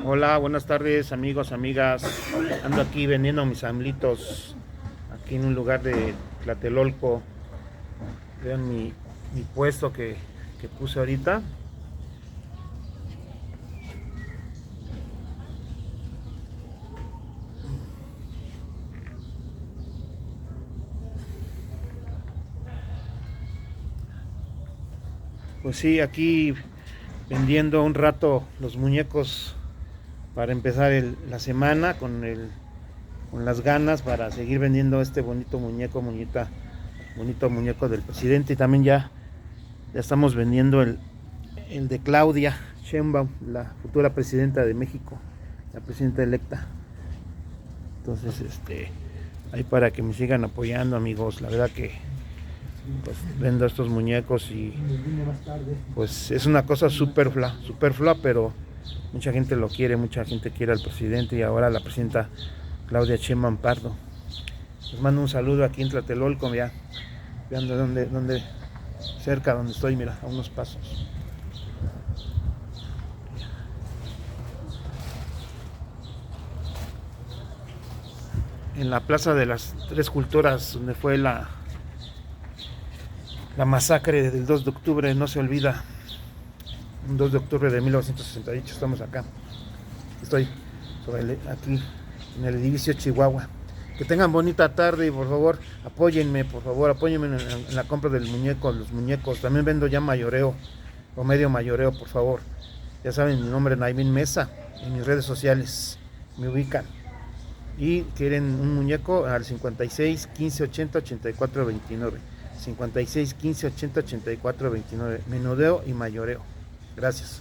Hola, buenas tardes amigos, amigas. Ando aquí vendiendo mis amblitos aquí en un lugar de Tlatelolco. Vean mi puesto que puse ahorita. Pues sí, aquí vendiendo un rato los muñecos para empezar la semana con las ganas para seguir vendiendo este bonito muñeco, bonito muñeco del presidente. Y también ya estamos vendiendo el de Claudia Sheinbaum, la futura presidenta de México, la presidenta electa. Entonces, ahí para que me sigan apoyando, amigos. La verdad que pues vendo estos muñecos y pues es una cosa superflua, pero mucha gente lo quiere, mucha gente quiere al presidente y ahora la presidenta Claudia Sheinbaum Pardo. Les mando un saludo aquí en Tlatelolco, ya vean de dónde cerca donde estoy, mira, a unos pasos. En la Plaza de las Tres Culturas, donde fue la masacre del 2 de octubre, no se olvida. Un 2 de octubre de 1968 estamos acá. Estoy aquí en el edificio Chihuahua. Que tengan bonita tarde y por favor apóyenme, en la compra del muñeco, los muñecos. También vendo ya mayoreo o medio mayoreo, por favor. Ya saben mi nombre, Naimin Mesa, en mis redes sociales me ubican. Y quieren un muñeco al 56 15 80 84 29. 56 15 80 84 29. Menudeo y mayoreo. Gracias.